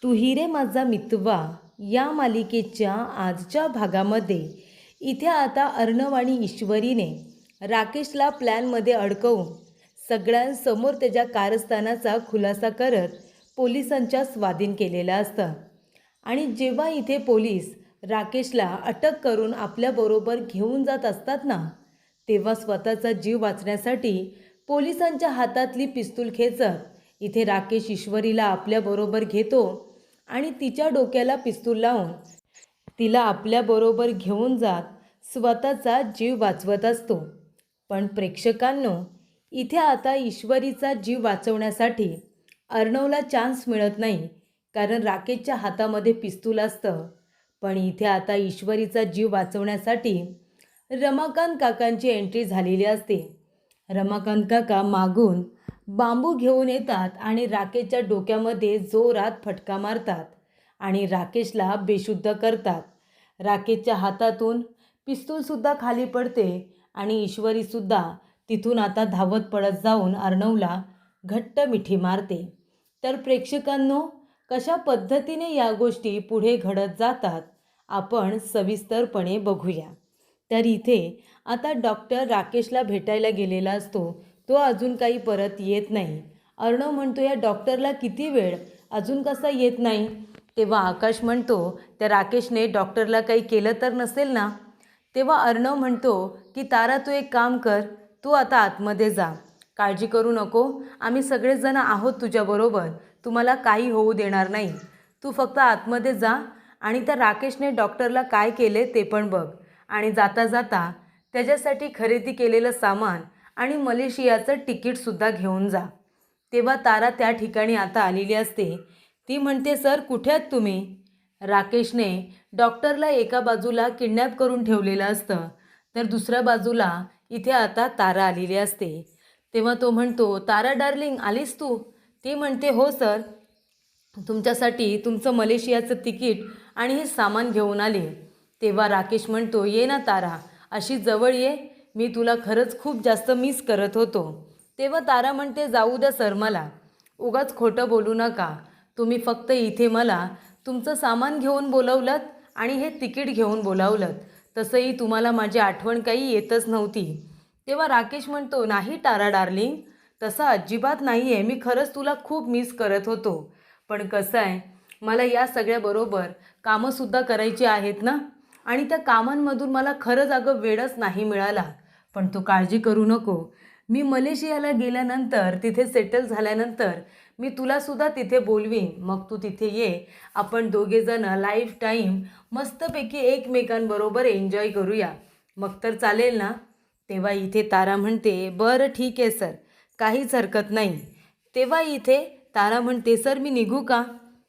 तू ही रे माझा मितवा या मालिकेच्या आजच्या भागामध्ये इथे आता अर्णव आणि ईश्वरीने राकेशला प्लॅनमध्ये अडकवून सगळ्यांसमोर त्याच्या कारस्थानाचा खुलासा करत पोलिसांच्या स्वाधीन केलेलं असतं. आणि जेव्हा इथे पोलीस राकेशला अटक करून आपल्याबरोबर घेऊन जात असतात ना, तेव्हा स्वतःचा जीव वाचण्यासाठी पोलिसांच्या हातातली पिस्तूल खेचत इथे राकेश ईश्वरीला आपल्याबरोबर घेतो आणि तिच्या डोक्याला पिस्तूल लावून तिला आपल्याबरोबर घेऊन जात स्वतःचा जीव वाचवत असतो. पण प्रेक्षकांनो, इथे आता ईश्वरीचा जीव वाचवण्यासाठी अर्णवला चान्स मिळत नाही, कारण राकेशच्या हातामध्ये पिस्तूल असतं. पण इथे आता ईश्वरीचा जीव वाचवण्यासाठी रमाकांत काकांची एंट्री झालेली असते. रमाकांत काका मागून बांबू घेऊन येतात आणि राकेशच्या डोक्यामध्ये जोरात फटका मारतात आणि राकेशला बेशुद्ध करतात. राकेशच्या हातातून पिस्तूलसुद्धा खाली पडते आणि ईश्वरीसुद्धा तिथून आता धावत पळत जाऊन अर्णवला घट्ट मिठी मारते. तर प्रेक्षकांनो, कशा पद्धतीने या गोष्टी पुढे घडत जातात आपण सविस्तरपणे बघूया. तर इथे आता डॉक्टर राकेशला भेटायला गेलेला असतो. तो अजून काही परत येत नाही. अर्णव म्हणतो, या डॉक्टरला किती वेळ, अजून कसा येत नाही? तेव्हा आकाश म्हणतो, त्या राकेशने डॉक्टरला काही केलं तर नसेल ना? तेव्हा अर्णव म्हणतो की तारा, तू एक काम कर, तू आता आतमध्ये जा, काळजी करू नको, आम्ही सगळेजण आहोत तुझ्याबरोबर, तुम्हाला काही होऊ देणार नाही. तू फक्त आतमध्ये जा आणि त्या राकेशने डॉक्टरला काय केले ते पण बघ, आणि जाता जाता त्याच्यासाठी खरेदी केलेलं सामान आणि मलेशियाचं तिकीटसुद्धा घेऊन जा. तेव्हा तारा त्या ठिकाणी आता आलेली असते. ती म्हणते, सर कुठे आहात तुम्ही? राकेशने डॉक्टरला एका बाजूला किडनॅप करून ठेवलेलं असतं, तर दुसऱ्या बाजूला इथे आता तारा आलेली असते. तेव्हा तो म्हणतो, तारा डार्लिंग आलीस तू? ती म्हणते, हो सर, तुमच्यासाठी तुमचं मलेशियाचं तिकीट आणि हे सामान घेऊन आले. तेव्हा राकेश म्हणतो, ये ना तारा, अशी जवळ ये, मी तुला खरंच खूप जास्त मिस करत होतो. तेव्हा तारा म्हणते, जाऊ द्या सर, मला उगाच खोटं बोलू नका, तुम्ही फक्त इथे मला तुमचं सामान घेऊन बोलावलं आणि हे तिकीट घेऊन बोलावलं, तसंही तुम्हाला माझी आठवण काही येतच नव्हती. तेव्हा राकेश म्हणतो, नाही तारा डार्लिंग, तसं अजिबात नाही आहे, मी खरंच तुला खूप मिस करत होतो. पण कसं आहे, मला या सगळ्याबरोबर कामंसुद्धा करायची आहेत ना, आणि त्या कामांमधून मला खरंच अगं वेळच नाही मिळाला. पण तू काळजी करू नको, मी मलेशियाला गेल्यानंतर, तिथे सेटल झाल्यानंतर मी तुलासुद्धा तिथे बोलवीन, मग तू तिथे ये, आपण दोघेजणं लाईफ टाईम मस्तपैकी एकमेकांबरोबर एन्जॉय करूया, मग तर चालेल ना? तेव्हा इथे तारा म्हणते, बरं ठीक आहे सर, काहीच हरकत नाही. तेव्हा इथे तारा म्हणते, सर मी निघू का?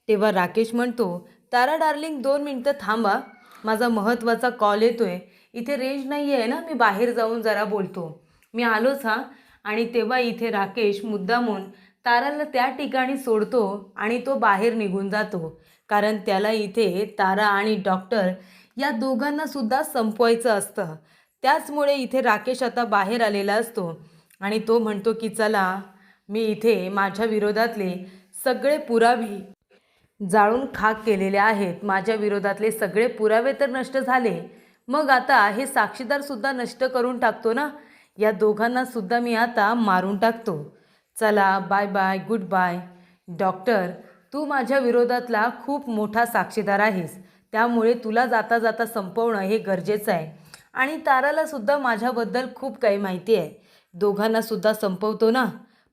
तेव्हा राकेश म्हणतो, तारा डार्लिंग 2 मिनटं थांबा, माझा महत्त्वाचा कॉल येतो आहे, इथे रेंज नाही आहे ना, मी बाहेर जाऊन जरा बोलतो, मी आलोच हां. आणि तेव्हा इथे राकेश मुद्दामून ताराला त्या ठिकाणी सोडतो आणि तो बाहेर निघून जातो, कारण त्याला इथे तारा आणि डॉक्टर या दोघांनासुद्धा संपवायचं असतं. त्याचमुळे इथे राकेश आता बाहेर आलेला असतो आणि तो म्हणतो की चला, मी इथे माझ्या विरोधातले सगळे पुरावे जाळून खाक केलेले आहेत, माझ्या विरोधातले सगळे पुरावे तर नष्ट झाले, मग आता हे साक्षीदारसुद्धा नष्ट करून टाकतो ना, या दोघांनासुद्धा मी आता मारून टाकतो. चला bye bye, good bye. Doctor, तू माझ्या विरोधातला खूप मोठा साक्षीदार आहेस, त्यामुळे तुला जाता जाता संपवणं हे गरजेचं आहे. आणि तारालासुद्धा माझ्याबद्दल खूप काही माहिती आहे, दोघांनासुद्धा संपवतो ना.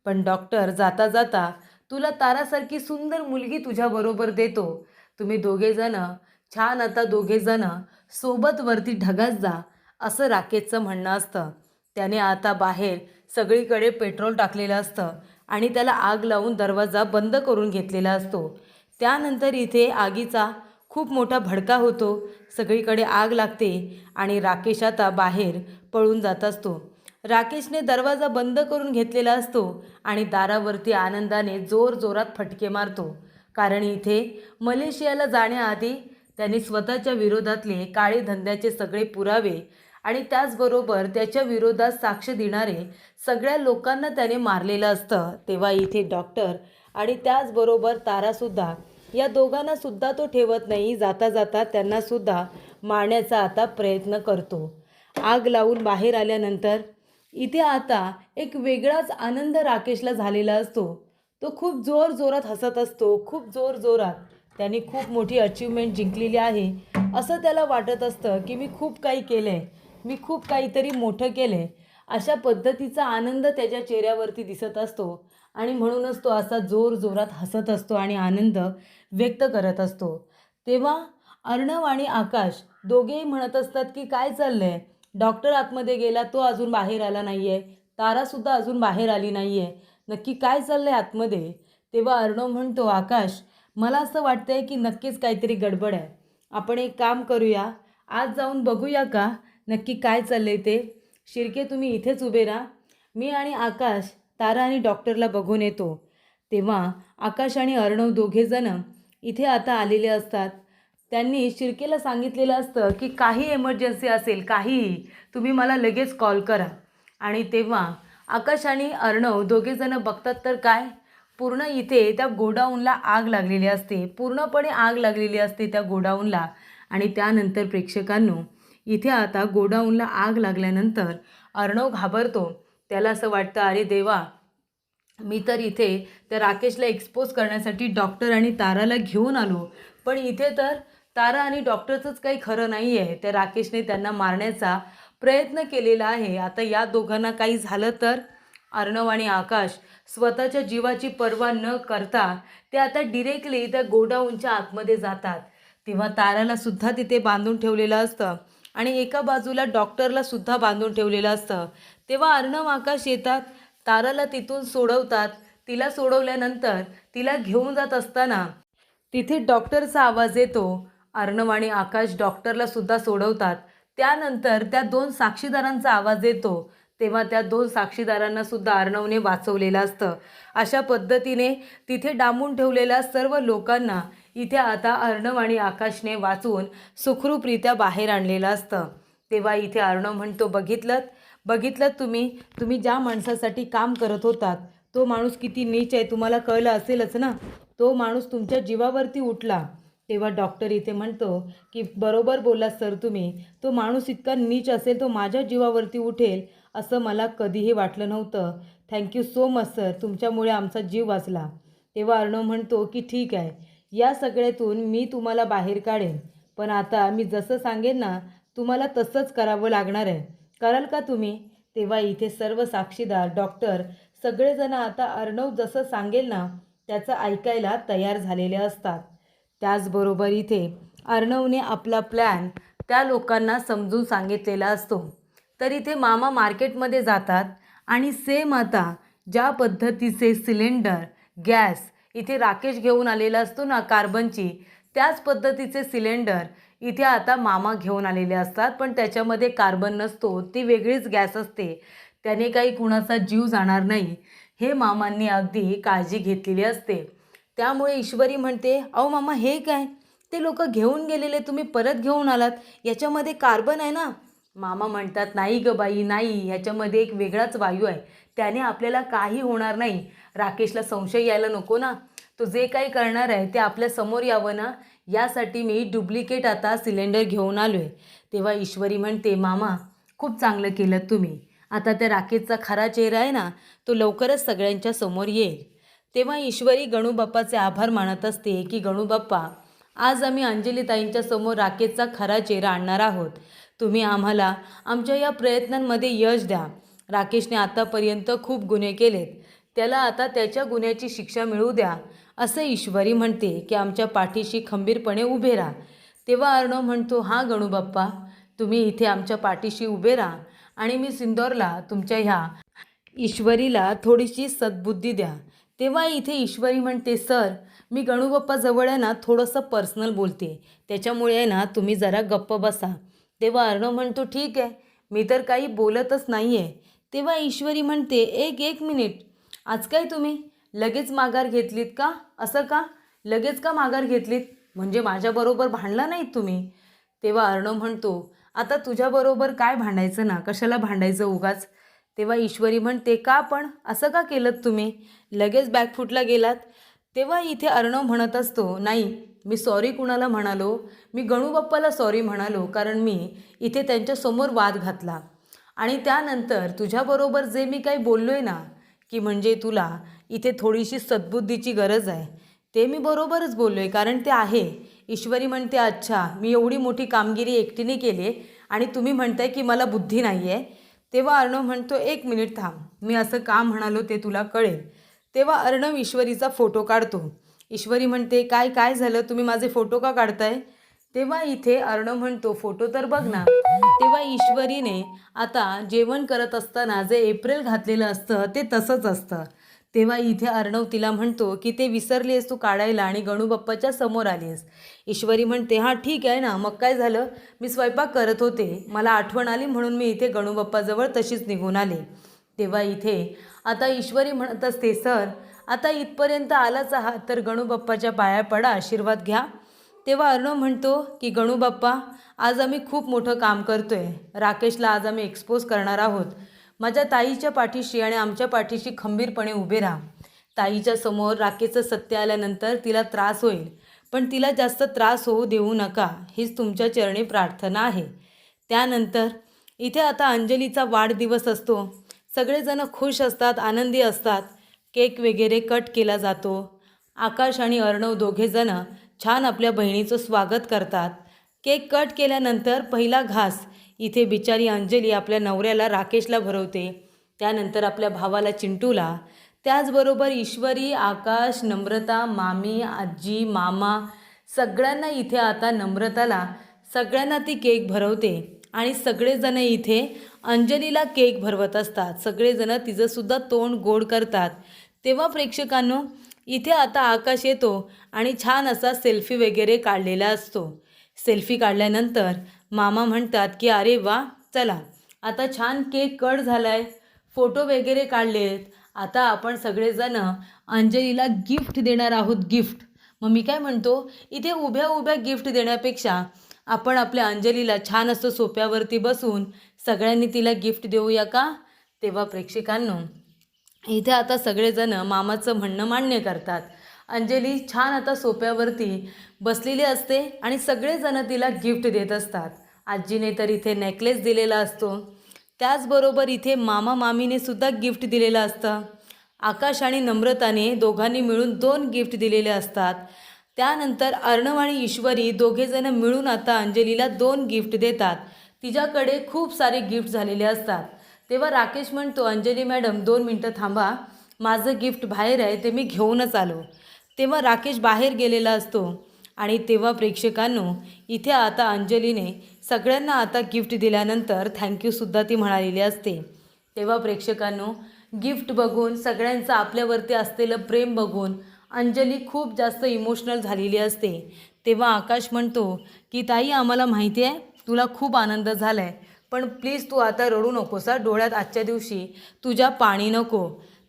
पण डॉक्टर, जाता जाता तुला तारासारखी सुंदर मुलगी तुझ्याबरोबर देतो, तुम्ही दोघेजणं छान आता दोघेजणं सोबत वरती ढगात जा, असं राकेशचं म्हणणं असतं. त्याने आता बाहेर सगळीकडे पेट्रोल टाकलेलं असतं आणि त्याला आग लावून दरवाजा बंद करून घेतलेला असतो. त्यानंतर इथे आगीचा खूप मोठा भडका होतो, सगळीकडे आग लागते आणि राकेश आता बाहेर पळून जात असतो. राकेशने दरवाजा बंद करून घेतलेला असतो आणि दारावरती आनंदाने जोरजोरात फटके मारतो, कारण इथे मलेशियाला जाण्याआधी त्यांनी स्वतःच्या विरोधातले काळे धंद्याचे सगळे पुरावे आणि त्याचबरोबर त्याच्या विरोधात साक्ष देणारे सगळ्या लोकांना त्याने मारलेलं असतं. तेव्हा इथे डॉक्टर आणि त्याचबरोबर तारासुद्धा या दोघांना सुद्धा तो ठेवत नाही. जाता जाता त्यांना सुद्धा मारण्याचा आता प्रयत्न करतो. आग लावून बाहेर आल्यानंतर इथे आता एक वेगळाच आनंद राकेशला झालेला असतो. तो खूप जोरात हसत असतो. खूप जोरात त्याने खूप मोठी अचीवमेंट जिंकलेली आहे असं त्याला वाटत असतं की मी खूप काही केलं आहे, मी खूप काहीतरी मोठं केलं आहे. अशा पद्धतीचा आनंद त्याच्या चेहऱ्यावरती दिसत असतो आणि म्हणूनच तो असा जोरात हसत असतो आणि आनंद व्यक्त करत असतो. तेव्हा अर्णव आणि आकाश दोघेही म्हणत असतात की काय चाललं आहे, डॉक्टर आतमध्ये गेला, तो अजून बाहेर आला नाही आहे, तारासुद्धा अजून बाहेर आली नाही आहे, नक्की काय चाललं आहे आतमध्ये. तेव्हा अर्णव म्हणतो, आकाश मला असं वाटतं आहे की नक्कीच काहीतरी गडबड आहे. आपण एक काम करूया, आज जाऊन बघूया का नक्की काय चाललं आहे ते. शिर्के तुम्ही इथेच उभे राहा, मी आणि आकाश तारा आणि डॉक्टरला बघून येतो. तेव्हा आकाश आणि अर्णव दोघेजण इथे आता आलेले असतात. त्यांनी शिर्केला सांगितलेलं असतं की काही एमर्जन्सी असेल, काहीही, तुम्ही मला लगेच कॉल करा. आणि तेव्हा आकाश आणि अर्णव दोघेजण बघतात तर काय, पूर्ण इथे त्या गोडाऊनला आग लागलेली असते. पूर्णपणे आग लागलेली असते त्या गोडाऊनला. आणि त्यानंतर प्रेक्षकांनो, इथे आता गोडाऊनला आग लागल्यानंतर अर्णव घाबरतो. त्याला असं वाटतं, अरे देवा, मी तर इथे त्या राकेशला एक्सपोज करण्यासाठी डॉक्टर आणि ताराला घेऊन आलो, पण इथे तर तारा आणि डॉक्टरचंच काही खरं नाही आहे. त्या राकेशने त्यांना मारण्याचा प्रयत्न केलेला आहे. आता या दोघांना काही झालं तर. अर्णव आणि आकाश स्वतःच्या जीवाची पर्वा न करता ते आता डिरेक्टली त्या गोडाऊनच्या आतमध्ये जातात. तेव्हा ताराला सुद्धा तिथे बांधून ठेवलेलं असतं आणि एका बाजूला डॉक्टरला सुद्धा बांधून ठेवलेलं असतं. तेव्हा अर्णव आकाश येतात, ताराला तिथून सोडवतात. तिला सोडवल्यानंतर तिला घेऊन जात असताना तिथे डॉक्टरचा आवाज येतो. अर्णव आणि आकाश डॉक्टरला सुद्धा सोडवतात. त्यानंतर त्या दोन साक्षीदारांचा आवाज येतो. तेव्हा त्या दोन साक्षीदारांना सुद्धा अर्णवने वाचवलेलं असतं. अशा पद्धतीने तिथे डांबून ठेवलेल्या सर्व लोकांना इथे आता अर्णव आणि आकाशने वाचवून सुखरूपरित्या बाहेर आणलेलं असतं. तेव्हा इथे अर्णव म्हणतो, बघितलं तुम्ही ज्या माणसासाठी काम करत होतात तो माणूस किती नीच आहे, तुम्हाला कळलं असेलच ना, तो माणूस तुमच्या जीवावरती उठला. तेव्हा डॉक्टर इथे म्हणतो की बरोबर बोललात सर तुम्ही, तो माणूस इतका नीच असेल, तो माझ्या जीवावरती उठेल असं मला कधीही वाटलं नव्हतं. थँक्यू सो मच सर, तुमच्यामुळे आमचा जीव वाचला. तेव्हा अर्णव म्हणतो की ठीक आहे, या सगळ्यातून मी तुम्हाला बाहेर काढेन, पण आता मी जसं सांगेन ना तुम्हाला तसंच करावं लागणार आहे. कराल का तुम्ही. तेव्हा इथे सर्व साक्षीदार, डॉक्टर सगळेजण आता अर्णव जसं सांगेल ना त्याचं ऐकायला तयार झालेले असतात. त्याचबरोबर इथे अर्णवने आपला प्लॅन त्या लोकांना समजून सांगितलेला असतो. तर इथे मामा मार्केटमध्ये जातात आणि सेम आता ज्या पद्धतीचे सिलेंडर, गॅस इथे राकेश घेऊन आलेला असतो ना कार्बनची, त्याच पद्धतीचे सिलेंडर इथे आता मामा घेऊन आलेले असतात. पण त्याच्यामध्ये कार्बन नसतो, ती वेगळीच गॅस असते. त्याने काही कुणाचा जीव जाणार नाही हे मामांनी अगदी काळजी घेतलेली असते. त्यामुळे ईश्वरी म्हणते, अहो मामा हे काय, ते लोक घेऊन गेलेले तुम्ही परत घेऊन आलात, याच्यामध्ये कार्बन आहे ना. मामा म्हणतात, नाही ग बाई नाही, ह्याच्यामध्ये एक वेगळाच वायू आहे, त्याने आपल्याला काही होणार नाही. राकेशला संशय यायला नको ना, तो जे काही करणार आहे ते आपल्या समोर यावं ना, यासाठी मी डुप्लिकेट आता सिलेंडर घेऊन आलो आहे. तेव्हा ईश्वरी म्हणते, मामा खूप चांगलं केलं तुम्ही, आता त्या राकेशचा खरा चेहरा आहे ना तो लवकरच सगळ्यांच्या समोर येईल. तेव्हा ईश्वरी गणूबाप्पाचे आभार मानत असते की गणूबाप्पा, आज आम्ही अंजलीताईंच्या समोर राकेशचा खरा चेहरा आणणार आहोत. तुम्ही आम्हाला आमच्या या प्रयत्नांमध्ये यश द्या. राकेशने आतापर्यंत खूप गुन्हे केलेत, त्याला आता त्याच्या गुन्ह्याची शिक्षा मिळू द्या, असं ईश्वरी म्हणते की आमच्या पाठीशी खंबीरपणे उभे राहा. तेव्हा अर्णव म्हणतो, हां गणूबाप्पा, तुम्ही इथे आमच्या पाठीशी उभे राहा आणि मी सिंदोरला तुमच्या ह्या ईश्वरीला थोडीशी सद्बुद्धी द्या. तेव्हा इथे ईश्वरी म्हणते, सर मी गणूबाप्पाजवळ आहे ना थोडंसं पर्सनल बोलते, त्याच्यामुळे आहे ना तुम्ही जरा गप्प बसा. तेव्हा अर्णव म्हणतो, ठीक आहे, मी तर काही बोलतच नाही आहे. तेव्हा ईश्वरी म्हणते, एक मिनिट, आज काय तुम्ही लगेच माघार घेतलीत का, असं का लगेच का माघार घेतलीत, म्हणजे माझ्याबरोबर भांडला नाहीत तुम्ही. तेव्हा अर्णव म्हणतो, आता तुझ्याबरोबर काय भांडायचं ना, कशाला भांडायचं उगाच. तेव्हा ईश्वरी म्हणते, का पण असं का केलं तुम्ही, लगेच बॅकफूटला गेलात. तेव्हा इथे अर्णव म्हणत असतो, नाही मी सॉरी कुणाला म्हणालो, मी गणूबाप्पाला सॉरी म्हणालो, कारण मी इथे त्यांच्यासमोर वाद घातला. आणि त्यानंतर तुझ्याबरोबर जे मी काही बोललो आहे ना, की म्हणजे तुला इथे थोडीशी सद्बुद्धीची गरज आहे, ते मी बरोबरच बोललो आहे, कारण ते आहे. ईश्वरी म्हणते, अच्छा मी एवढी मोठी कामगिरी एकटीने केली आणि तुम्ही म्हणताय की मला बुद्धी नाही आहे. तेव्हा अर्णव म्हणतो, एक मिनिट थांब, मी असं का म्हणालो ते तुला कळेल. तेव्हा अर्णव ईश्वरीचा फोटो काढतो. ईश्वरी म्हणते, काय काय झालं, तुम्ही माझे फोटो का काढताय. तेव्हा इथे अर्णव म्हणतो, फोटो तर बघ ना. तेव्हा ईश्वरीने आता जेवण करत असताना जे एप्रिल घातलेलं असतं ते तसंच असतं. तेव्हा इथे अर्णव तिला म्हणतो की ते विसरलीस तू काढायला आणि गणूबाप्पाच्या समोर आलीस. ईश्वरी म्हणते, हां ठीक आहे ना, मग काय झालं, मी स्वयंपाक करत होते, मला आठवण आली म्हणून मी इथे गणूबाप्पाजवळ तशीच निघून आले. तेव्हा इथे आता ईश्वरी म्हणत असते, सर आता इथपर्यंत आलाच आहात तर गणूबाप्पाच्या पाया पडा, आशीर्वाद घ्या. तेव्हा अर्णव म्हणतो की गणूबाप्पा, आज आम्ही खूप मोठं काम करतोय, राकेशला आज आम्ही एक्सपोज करणार आहोत. माझ्या ताईच्या पाठीशी आणि आमच्या पाठीशी खंबीरपणे उभे राहा. ताईच्या समोर राकेशचं सत्य आल्यानंतर तिला त्रास होईल, पण तिला जास्त त्रास होऊ देऊ नका, हीच तुमच्या चरणी प्रार्थना आहे. त्यानंतर इथे आता अंजलीचा वाढदिवस असतो. सगळेजण खुश असतात, आनंदी असतात. केक वगैरे कट केला जातो. आकाश आणि अर्णव दोघेजण छान आपल्या बहिणीचं स्वागत करतात. केक कट केल्यानंतर पहिला घास इथे बिचारी अंजली आपल्या नवऱ्याला राकेशला भरवते, त्यानंतर आपल्या भावाला चिंटूला, त्याचबरोबर ईश्वरी, आकाश, नम्रता, मामी, आजी, मामा सगळ्यांना इथे आता नम्रताला सगळ्यांना ती केक भरवते आणि सगळेजण इथे अंजलीला केक भरवत असतात. सगळेजण तिचंसुद्धा तोंड गोड करतात. तेव्हा प्रेक्षकांनो इथे आता आकाश येतो आणि छान असा सेल्फी वगैरे काढलेला असतो. सेल्फी काढल्यानंतर मामा म्हणतात की अरे वा, चला आता छान केक कट झाला आहे, फोटो वगैरे काढलेत, आता आपण सगळेजण अंजलीला गिफ्ट देणार आहोत, गिफ्ट. मग मी काय म्हणतो, इथे उभ्या उभ्या गिफ्ट देण्यापेक्षा आपण आपल्या अंजलीला छान असं सोप्यावरती बसून सगळ्यांनी तिला गिफ्ट देऊया का. तेव्हा प्रेक्षकांनो इथे आता सगळेजण मामाचं म्हणणं मान्य करतात. अंजली छान आता सोप्यावरती बसलेली असते आणि सगळेजण तिला गिफ्ट देत असतात. आजीने तर इथे नेकलेस दिलेला असतो, त्याचबरोबर इथे मामा मामीने सुद्धा गिफ्ट दिलेलं असतं. आकाश आणि नम्रताने दोघांनी मिळून 2 गिफ्ट दिलेले असतात. त्यानंतर अर्णव आणि ईश्वरी दोघेजण मिळून आता अंजलीला 2 गिफ्ट देतात. तिच्याकडे खूप सारे गिफ्ट झालेले असतात. तेव्हा राकेश म्हणतो, अंजली मॅडम 2 मिनटं थांबा, माझं गिफ्ट बाहेर आहे, ते मी घेऊनच आलो. तेव्हा राकेश बाहेर गेलेला असतो आणि तेव्हा प्रेक्षकांनो इथे आता अंजलीने सगळ्यांना आता गिफ्ट दिल्यानंतर थँक्यूसुद्धा ती म्हणालेली असते. तेव्हा प्रेक्षकांनो गिफ्ट बघून, सगळ्यांचं आपल्यावरती असलेलं प्रेम बघून अंजली खूप जास्त इमोशनल झालेली असते. तेव्हा आकाश म्हणतो की ताई, आम्हाला माहिती आहे तुला खूप आनंद झाला आहे, पण प्लीज तू आता रडू नकोस, डोळ्यात आजच्या दिवशी तुझ्या पाणी नको.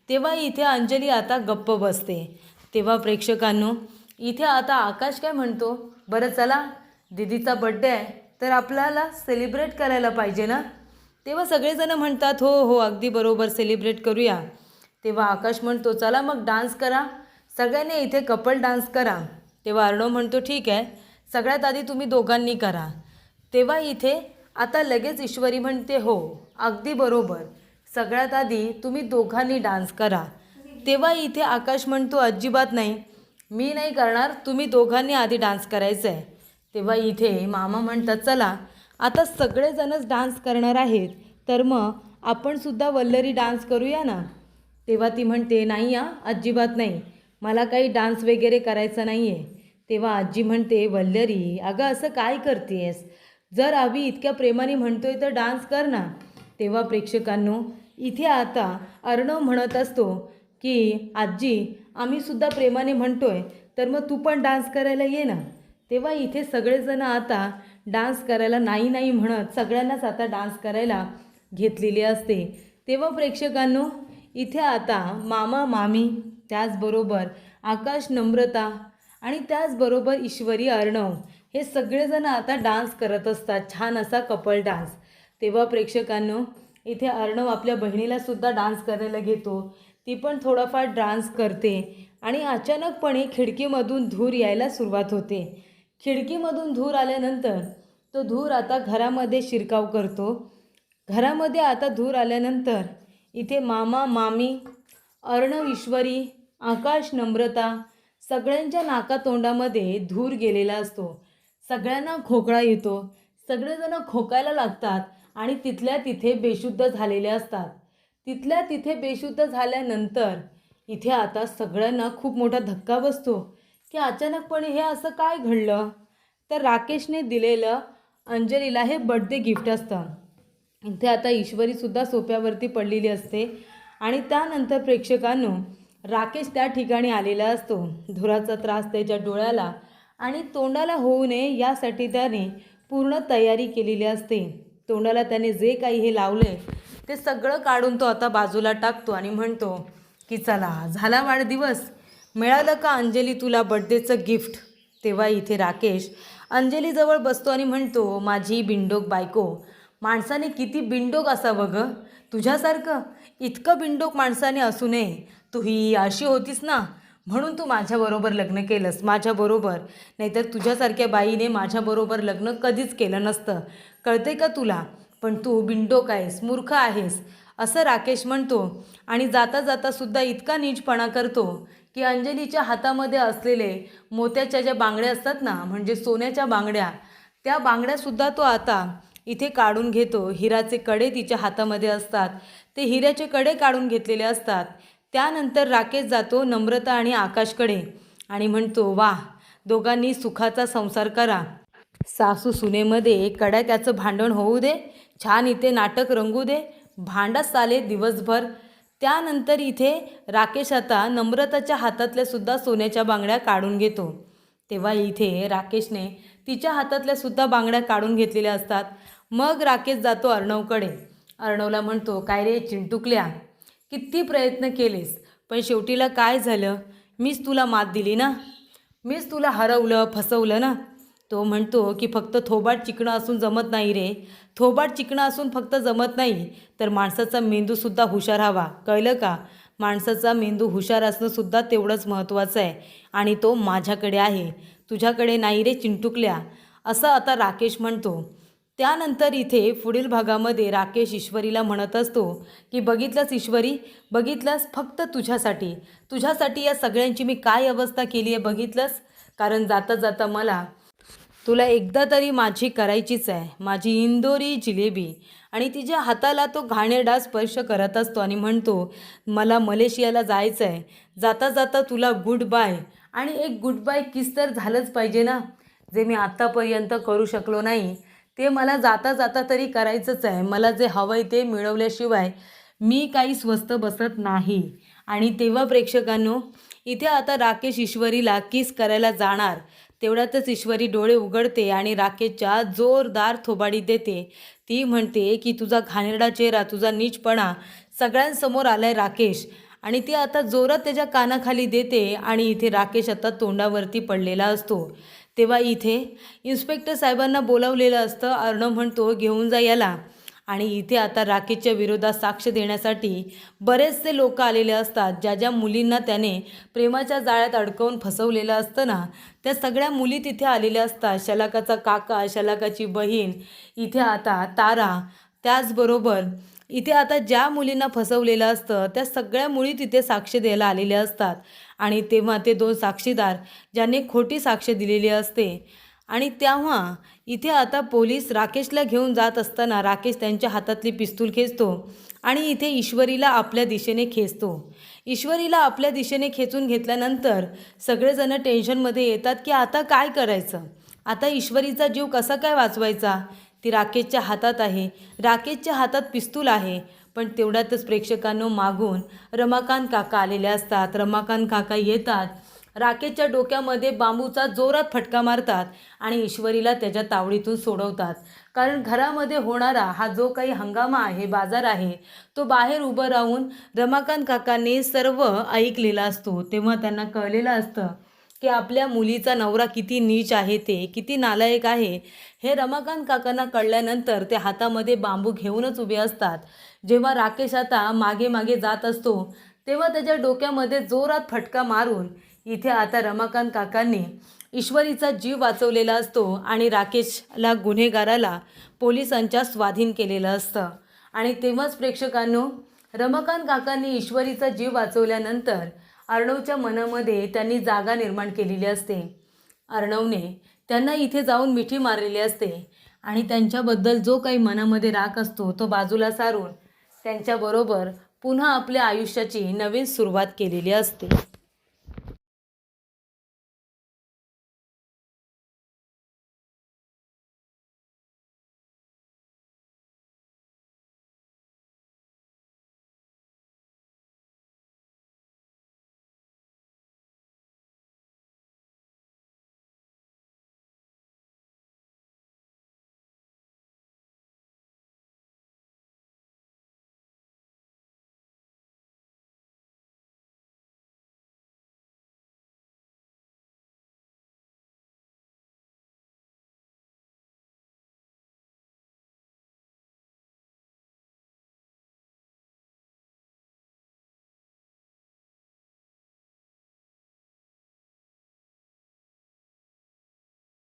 तेव्हा इथे अंजली आता गप्प बसते. तेव्हा प्रेक्षकांनो इथे आता आकाश काय म्हणतो, बरं चला दीदीचा बड्डे आहे तर आपल्याला सेलिब्रेट करायला पाहिजे ना. तेव्हा सगळेजण म्हणतात, हो हो अगदी बरोबर, सेलिब्रेट करूया. तेव्हा आकाश म्हणतो, चला मग डान्स करा, सगळ्यांनी इथे कपल डान्स करा. तेव्हा अर्णव म्हणतो, ठीक आहे, सगळ्यात आधी तुम्ही दोघांनी करा. तेव्हा इथे आता लगेच ईश्वरी म्हणते, हो अगदी बरोबर, सगळ्यात आधी तुम्ही दोघांनी डान्स करा. तेव्हा इथे आकाश म्हणतो, अजिबात नाही, मी नाही करणार, तुम्ही दोघांनी आधी डान्स करायचं आहे. तेव्हा इथे मामा म्हणतात, चला आता सगळेजणच डान्स करणार आहेत तर मग आपणसुद्धा वल्लरी डान्स करूया ना. तेव्हा ती म्हणते, नाही अजिबात नाही, मला काही डान्स वगैरे करायचा नाही आहे. तेव्हा आजी म्हणते, वल्लरी अगं असं काय करतेस, जर आम्ही इतक्या प्रेमाने म्हणतोय तर डान्स कर ना. तेव्हा प्रेक्षकांनो इथे आता अर्णव म्हणत असतो की आजी, आम्हीसुद्धा प्रेमाने म्हणतोय तर मग तू पण डान्स करायला ये ना. तेव्हा इथे सगळेजण आता डान्स करायला नाही नाही म्हणत सगळ्यांनाच आता डान्स करायला घेतलेली असते. तेव्हा प्रेक्षकांनो इथे आता मामा मामी, त्याचबरोबर आकाश, नम्रता आणि त्याचबरोबर ईश्वरी, अर्णव हे सगळेजण आता डान्स करत असतात, छान असा कपल डान्स. तेव्हा प्रेक्षकांनो इथे अर्णव आपल्या बहिणीलासुद्धा डान्स करायला घेतो, ती पण थोडाफार डान्स करते आणि अचानकपणे खिडकीमधून धूर यायला सुरुवात होते. खिडकीमधून धूर आल्यानंतर तो धूर आता घरामध्ये शिरकाव करतो. घरामध्ये आता धूर आल्यानंतर इथे मामा, मामी, अर्णव, ईश्वरी, आकाश, नम्रता सगळ्यांच्या नाकातोंडामध्ये धूर गेलेला असतो. सगळ्यांना खोकला येतो. सगळेजण खोकायला लागतात आणि तिथल्या तिथे बेशुद्ध झालेले असतात. तिथल्या तिथे बेशुद्ध झाल्यानंतर इथे आता सगळ्यांना खूप मोठा धक्का बसतो की अचानकपणे हे असं काय घडलं. तर राकेशने दिलेलं अंजलीला हे बर्थडे गिफ्ट असतं. इथे आता ईश्वरीसुद्धा सोफ्यावरती पडलेली असते आणि त्यानंतर प्रेक्षकांनो राकेश त्या ठिकाणी आलेला असतो. धुराचा त्रास त्याच्या डोळ्याला आणि तोंडाला होऊ नये यासाठी त्याने पूर्ण तयारी केलेली असते. तोंडाला त्याने जे काही हे लावले ते सगळं काढून तो आता बाजूला टाकतो आणि म्हणतो की चला झाला वाढदिवस, मिळालं का अंजली तुला बर्थडेचं गिफ्ट. तेव्हा इथे राकेश अंजलीजवळ बसतो आणि म्हणतो, माझी बिंडोक बायको, माणसाने किती बिंडोक असावं गं तुझ्यासारखं. इतकं बिंडोक माणसाने असू नये. तू ही अशी होतीस ना म्हणून तू माझ्याबरोबर लग्न केलंस माझ्याबरोबर, नाहीतर तुझ्यासारख्या बाईने माझ्याबरोबर लग्न कधीच केलं नसतं. कळते का तुला. पण तू बिंडोक आहेस, मूर्ख आहेस असं राकेश म्हणतो. आणि जाता जाता सुद्धा इतका नीचपणा करतो की अंजलीच्या हातामध्ये असलेले मोत्याच्या ज्या बांगड्या असतात ना, म्हणजे सोन्याच्या बांगड्या, त्या बांगड्यासुद्धा तो आता इथे काढून घेतो. हिराचे कडे तिच्या हातामध्ये असतात, ते हिऱ्याचे कडे काढून घेतलेले असतात. त्यानंतर राकेश जातो नम्रता आणि आकाशकडे आणि म्हणतो, वा दोघांनी सुखाचा संसार करा. सासू सुनेमध्ये कडाक्याचं भांडण होऊ दे, छान इथे नाटक रंगू दे, भांडाच चाले दिवसभर. त्यानंतर इथे राकेश आता नम्रताच्या हातातल्या सुद्धा सोन्याच्या बांगड्या काढून घेतो. तेव्हा इथे राकेशने तिच्या हातातल्या सुद्धा बांगड्या काढून घेतलेल्या असतात. मग राकेश जातो अर्णवकडे. अर्णवला म्हणतो, काय रे चिंटुकल्या, किती प्रयत्न केलेस पण शेवटीला काय झालं. मीच तुला मात दिली ना, मीच तुला हरवलं फसवलं ना. तो म्हणतो की फक्त थोबाड चिकणं असून जमत नाही रे. थोबाड चिकणं असून फक्त जमत नाही, तर माणसाचा मेंदूसुद्धा हुशार हवा, कळलं का. माणसाचा मेंदू हुशार असणंसुद्धा तेवढंच महत्त्वाचं आहे आणि तो माझ्याकडे आहे, तुझ्याकडे नाही रे चिंटुकल्या, असं आता राकेश म्हणतो. त्यानंतर इथे पुढील भागामध्ये राकेश ईश्वरीला म्हणत असतो की बघितलंस ईश्वरी, बघितलंस, फक्त तुझ्यासाठी तुझ्यासाठी या सगळ्यांची मी काय अवस्था केली आहे बघितलंस. कारण जाता जाता मला तुला एकदा तरी माझी करायचीच आहे, माझी इंदोरी जिलेबी. आणि तिच्या हाताला तो घाणेरडा स्पर्श करत असतो आणि म्हणतो, मला मलेशियाला जायचं आहे, जाता जाता तुला गुड बाय. आणि एक गुड बाय किस तर झालंच पाहिजे ना. जे मी आत्तापर्यंत करू शकलो नाही ते मला जाता जाता तरी करायचंच आहे. मला जे हवं आहे ते मिळवल्याशिवाय मी काही स्वस्त बसत नाही. आणि तेव्हा प्रेक्षकांनो इथे आता राकेश ईश्वरीला किस करायला जाणार, तेवढ्यातच ईश्वरी डोळे उघडते आणि राकेशच्या जोरदार थोबाडी देते. ती म्हणते की तुझा घाणेरडा चेहरा, तुझा नीचपणा सगळ्यांसमोर आलाय राकेश. आणि ती आता जोरात त्याच्या कानाखाली देते आणि इथे राकेश आता तोंडावरती पडलेला असतो. तेव्हा इथे इन्स्पेक्टर साहेबांना बोलावलेलं असतं. अर्णव म्हणतो, घेऊन जा याला. आणि इथे आता राकेशच्या विरोधात साक्ष देण्यासाठी बरेचसे लोक आलेले असतात. ज्या ज्या मुलींना त्याने प्रेमाच्या जाळ्यात अडकवून फसवलेलं असतं ना, त्या सगळ्या मुली तिथे आलेल्या असतात. शलाकाचा काका, शलाकाची बहीण, इथे आता तारा, त्याचबरोबर इथे आता ज्या मुलींना फसवलेलं असतं त्या सगळ्या मुली तिथे साक्ष द्यायला आलेल्या असतात. आणि तेव्हा ते दोन साक्षीदार ज्यांनी खोटी साक्ष दिलेली असते, आणि तेव्हा इथे आता पोलीस राकेशला घेऊन जात असताना राकेश त्यांच्या हातातली पिस्तूल खेचतो आणि इथे ईश्वरीला आपल्या दिशेने खेचतो. ईश्वरीला आपल्या दिशेने खेचून घेतल्यानंतर सगळेजण टेन्शनमध्ये येतात की आता काय करायचं, आता ईश्वरीचा जीव कसा काय वाचवायचा. ती राकेशच्या हातात आहे, राकेशच्या हातात पिस्तूल आहे. पण तेवढ्यातच प्रेक्षकांनो मागून रमाकांत काका आलेले असतात. रमाकांत काका येतात, राकेशच्या डोक्यामध्ये बांबूचा जोरात फटका मारतात आणि ईश्वरीला त्याच्या तावडीतून सोडवतात. कारण घरामध्ये होणारा हा जो काही हंगामा आहे, बाजार आहे, तो बाहेर उभं राहून रमाकांत काकांनी सर्व ऐकलेला असतो. तेव्हा त्यांना कळलेलं असतं की आपल्या मुलीचा नवरा किती नीच आहे, ते किती नालायक आहे. हे रमाकांत काकांना कळल्यानंतर ते हातामध्ये बांबू घेऊनच उभे असतात. जेव्हा राकेश आता मागे मागे जात असतो तेव्हा त्याच्या डोक्यामध्ये जोरात फटका मारून इथे आता रमाकांत काकांनी ईश्वरीचा जीव वाचवलेला असतो आणि राकेशला गुन्हेगाराला पोलिसांच्या स्वाधीन केलेलं असतं. आणि तेव्हाच प्रेक्षकांनो, रमाकांत काकांनी ईश्वरीचा जीव वाचवल्यानंतर अर्णवच्या मनामध्ये त्यांनी जागा निर्माण केलेली असते. अर्णवने त्यांना इथे जाऊन मिठी मारलेली असते आणि त्यांच्याबद्दल जो काही मनामध्ये राग असतो तो बाजूला सारून त्यांच्याबरोबर पुन्हा आपल्या आयुष्याची नवीन सुरुवात केलेली असते.